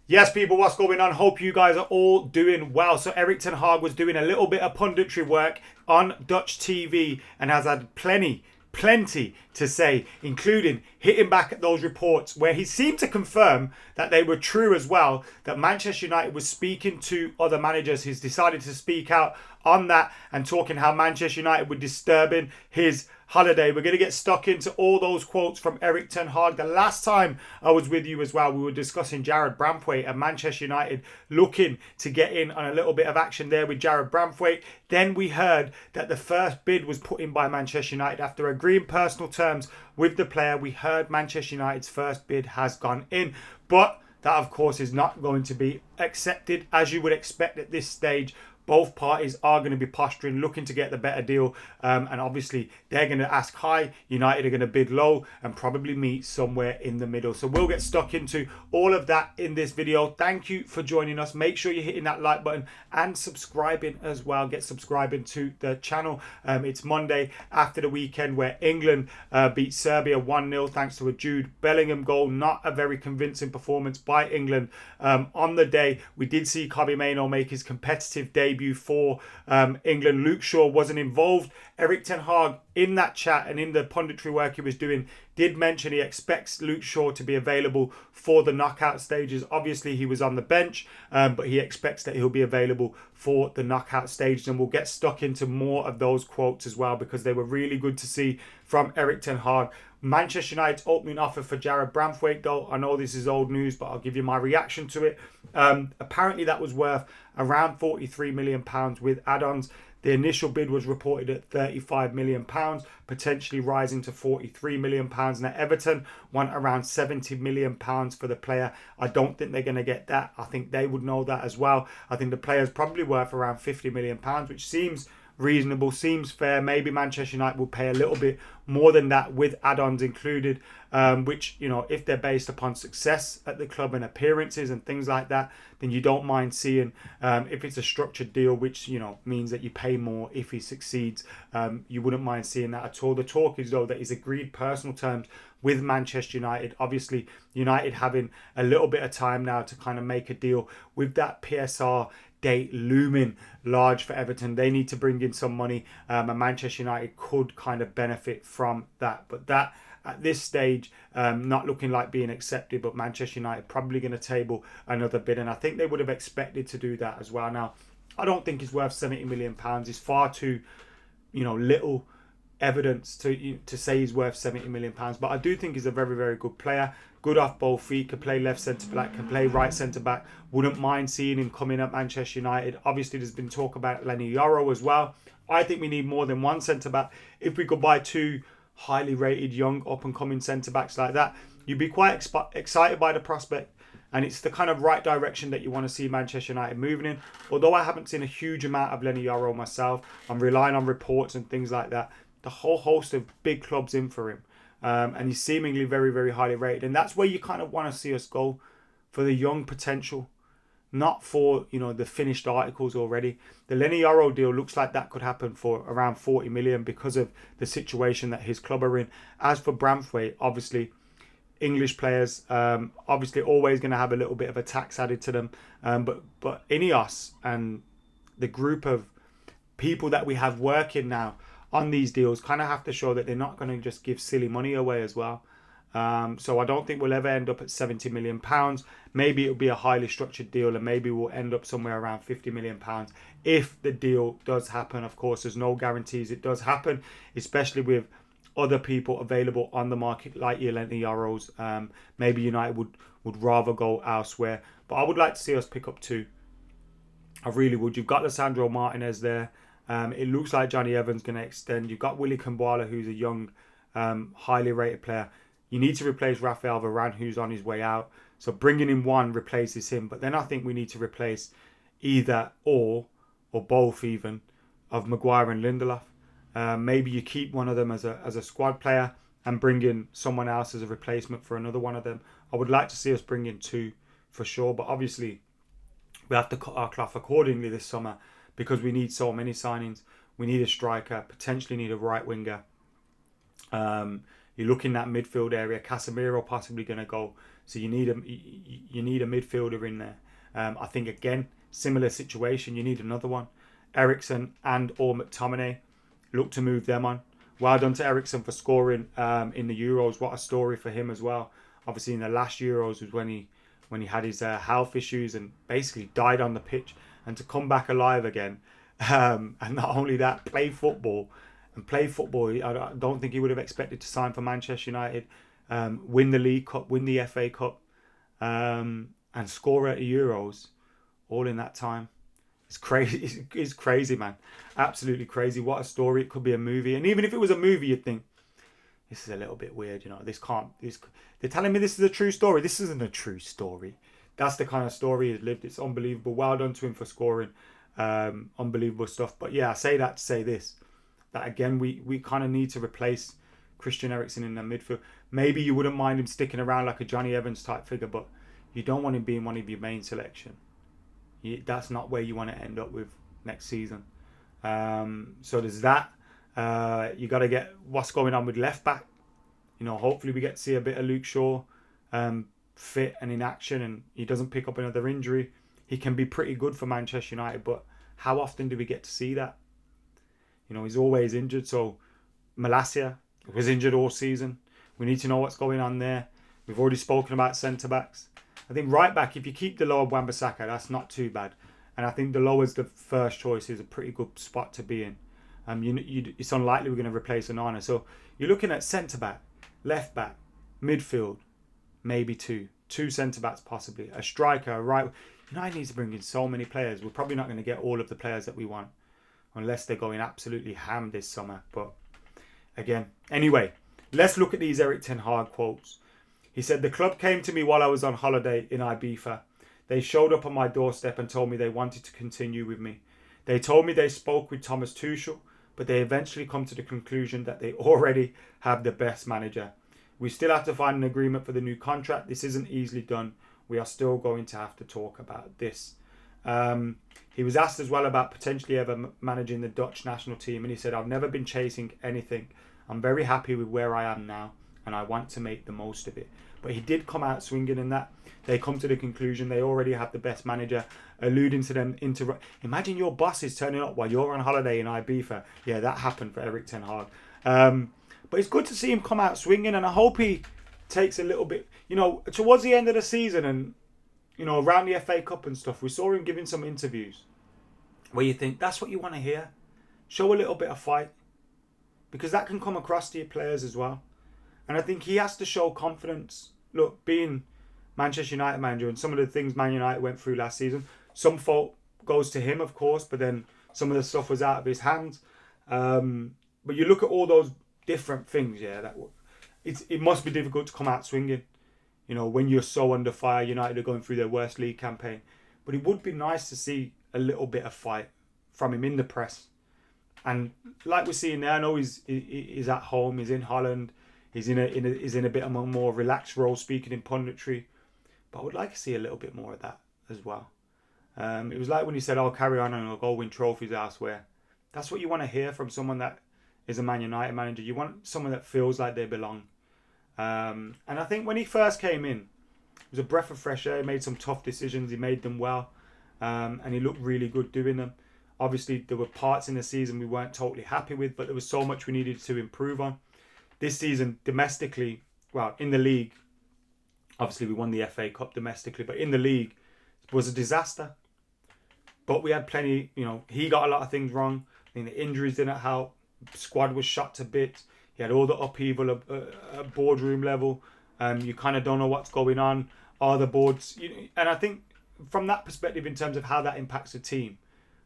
Yes, people, what's going on? Hope you guys are all doing well. So Erik ten Hag was doing a little bit of punditry work on Dutch TV and has had plenty to say, including hitting back at those reports where he seemed to confirm that they were true as well, that Manchester United was speaking to other managers. He's decided to speak out on that and talking how Manchester United were disturbing his holiday. We're going to get stuck into all those quotes from Erik ten Hag. The last time I was with you as well, we were discussing Jared Branthwaite and Manchester United looking to get in on a little bit of action there with Jared Branthwaite. Then we heard that the first bid was put in by Manchester United after agreeing personal terms with the player. We heard Manchester United's first bid has gone in, but that of course is not going to be accepted as you would expect at this stage. Both parties are going to be posturing, looking to get the better deal. And obviously, they're going to ask high. United are going to bid low and probably meet somewhere in the middle. So we'll get stuck into all of that in this video. Thank you for joining us. Make sure you're hitting that like button and subscribing as well. Get subscribing to the channel. It's Monday after the weekend where England beat Serbia 1-0 thanks to a Jude Bellingham goal. Not a very convincing performance by England. On the day, we did see Kobbie Mainoo make his competitive debut for England. Luke Shaw wasn't involved. Erik ten Hag, in that chat and in the punditry work he was doing, did mention he expects Luke Shaw to be available for the knockout stages. Obviously, he was on the bench, but he expects that he'll be available for the knockout stages. And we'll get stuck into more of those quotes as well because they were really good to see from Erik ten Hag. Manchester United's opening offer for Jared Branthwaite, though, I know this is old news, but I'll give you my reaction to it. Apparently, that was worth around £43 million with add-ons. The initial bid was reported at £35 million, potentially rising to £43 million. Now, Everton want around £70 million for the player. I don't think they're going to get that. I think they would know that as well. I think the player's probably worth around £50 million, which seems reasonable, seems fair. Maybe Manchester United will pay a little bit more than that with add-ons included, which, you know, if they're based upon success at the club and appearances and things like that, then you don't mind seeing, if it's a structured deal, which, you know, means that you pay more if he succeeds, you wouldn't mind seeing that at all. The talk is, though, that he's agreed personal terms with Manchester United. Obviously, United having a little bit of time now to kind of make a deal with that PSR date looming large for Everton. They need to bring in some money, and Manchester United could kind of benefit from that. But that, at this stage, not looking like being accepted, but Manchester United probably going to table another bid, and I think they would have expected to do that as well. Now, I don't think it's worth £70 million. It's far too, little evidence to say he's worth £70 million, but I do think he's a very, very good player. Good off both feet, can play left centre back, can play right centre back. Wouldn't mind seeing him coming at Manchester United. Obviously, there's been talk about Leny Yoro as well. I think we need more than one centre back. If we could buy two highly rated young up and coming centre backs like that, you'd be quite excited by the prospect. And it's the kind of right direction that you want to see Manchester United moving in. Although I haven't seen a huge amount of Leny Yoro myself, I'm relying on reports and things like that. The whole host of big clubs in for him. And he's seemingly very, very highly rated. And that's where you kind of want to see us go, for the young potential, not for, the finished articles already. The Leny Yoro deal looks like that could happen for around 40 million because of the situation that his club are in. As for Branthwaite, obviously, English players, obviously always going to have a little bit of a tax added to them. But Ineos and the group of people that we have working now on these deals kind of have to show that they're not going to just give silly money away as well. So I don't think we'll ever end up at £70 million. Maybe it'll be a highly structured deal, and maybe we'll end up somewhere around £50 million if the deal does happen. Of course, there's no guarantees it does happen, especially with other people available on the market like Leny Yoros. Maybe United would rather go elsewhere. But I would like to see us pick up two. I really would. You've got Lisandro Martinez there. It looks like Johnny Evans going to extend. You've got Willy Kambwala, who's a young, highly rated player. You need to replace Rafael Varane, who's on his way out. So bringing in one replaces him. But then I think we need to replace either or both even, of Maguire and Lindelof. Maybe you keep one of them as a squad player and bring in someone else as a replacement for another one of them. I would like to see us bring in two for sure. But obviously, we have to cut our cloth accordingly this summer, because we need so many signings. We need a striker, potentially need a right winger. You look in that midfield area. Casemiro possibly going to go, so you need a midfielder in there. I think again similar situation. You need another one. Eriksen and or McTominay. Look to move them on. Well done to Eriksen for scoring in the Euros. What a story for him as well. Obviously in the last Euros was when he had his health issues and basically died on the pitch, and to come back alive again, and not only that, play football. I don't think he would have expected to sign for Manchester United, win the League Cup, win the FA Cup, and score at the Euros, all in that time. It's crazy. It's crazy, man. Absolutely crazy. What a story. It could be a movie. And even if it was a movie, you'd think, this is a little bit weird, they're telling me this is a true story. This isn't a true story. That's the kind of story he's lived. It's unbelievable. Well done to him for scoring. Unbelievable stuff. But yeah, I say that to say this. That again, we kind of need to replace Christian Eriksen in the midfield. Maybe you wouldn't mind him sticking around like a Johnny Evans type figure, but you don't want him being one of your main selection. That's not where you want to end up with next season. So there's that. You got to get what's going on with left back. Hopefully we get to see a bit of Luke Shaw fit and in action, and he doesn't pick up another injury. He can be pretty good for Manchester United, but how often do we get to see that? He's always injured. So Malacia was injured all season. We need to know what's going on there. We've already spoken about centre-backs. I think right back, if you keep the lower Wan-Bissaka, that's not too bad. And I think the lower's the first choice is a pretty good spot to be in. It's unlikely we're going to replace Onana. So you're looking at centre-back, left-back, midfield, maybe two centre-backs possibly, a striker, a right. United needs to bring in so many players. We're probably not going to get all of the players that we want unless they're going absolutely ham this summer. But again, anyway, let's look at these Erik ten Hag quotes. He said, "The club came to me while I was on holiday in Ibiza. They showed up on my doorstep and told me they wanted to continue with me. They told me they spoke with Thomas Tuchel, but they eventually come to the conclusion that they already have the best manager. We still have to find an agreement for the new contract. This isn't easily done. We are still going to have to talk about this." He was asked as well about potentially ever managing the Dutch national team, and he said, "I've never been chasing anything. I'm very happy with where I am now, and I want to make the most of it." But he did come out swinging in that. They come to the conclusion they already have the best manager, alluding to them into... Imagine your boss is turning up while you're on holiday in Ibiza. Yeah, that happened for Erik ten Hag. But it's good to see him come out swinging, and I hope he takes a little bit... towards the end of the season and, around the FA Cup and stuff, we saw him giving some interviews where you think, that's what you want to hear. Show a little bit of fight. Because that can come across to your players as well. And I think he has to show confidence. Look, being Manchester United manager and some of the things Man United went through last season, some fault goes to him, of course, but then some of the stuff was out of his hands. But you look at all those different things, it must be difficult to come out swinging. When you're so under fire, United are going through their worst league campaign. But it would be nice to see a little bit of fight from him in the press. And like we're seeing there, I know he's at home, he's in Holland, he's in a bit of a more relaxed role speaking in punditry. But I would like to see a little bit more of that as well. It was like when he said, "I'll carry on and I'll go win trophies elsewhere." That's what you want to hear from someone that is a Man United manager. You want someone that feels like they belong. And I think when he first came in, it was a breath of fresh air. He made some tough decisions. He made them well. And he looked really good doing them. Obviously, there were parts in the season we weren't totally happy with, but there was so much we needed to improve on. This season, domestically, in the league, obviously we won the FA Cup domestically, but in the league, it was a disaster. But we had plenty, he got a lot of things wrong. I think the injuries didn't help. The squad was shot to bits. He had all the upheaval at boardroom level. You kind of don't know what's going on. Are the boards... And I think from that perspective, in terms of how that impacts the team,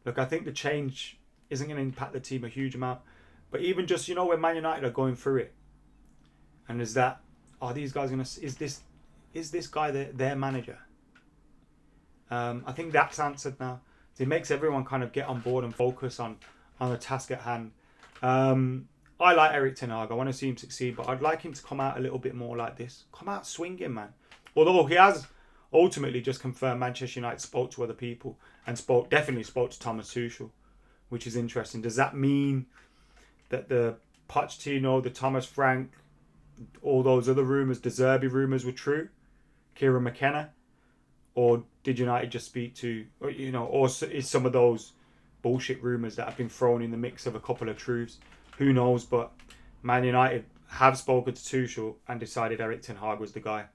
look, I think the change isn't going to impact the team a huge amount. But even just, when Man United are going through it, and is that, are these guys going to... Is this guy their manager? I think that's answered now. So it makes everyone kind of get on board and focus on the task at hand. I like Erik ten Hag. I want to see him succeed, but I'd like him to come out a little bit more like this. Come out swinging, man. Although he has ultimately just confirmed Manchester United spoke to other people and definitely spoke to Thomas Tuchel, which is interesting. Does that mean that the Pochettino, the Thomas Frank all those other rumours, De Zerbi rumours were true, Kieran McKenna, or did United just speak to, or is some of those bullshit rumours that have been thrown in the mix of a couple of truths? Who knows? But Man United have spoken to Tuchel and decided Erik ten Hag was the guy.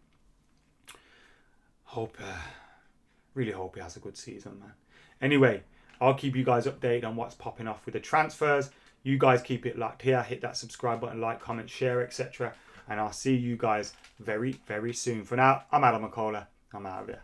Really hope he has a good season, man. Anyway, I'll keep you guys updated on what's popping off with the transfers. You guys keep it locked here. Hit that subscribe button, like, comment, share, etc. And I'll see you guys very, very soon. For now, I'm AdamMcKola. I'm out of here.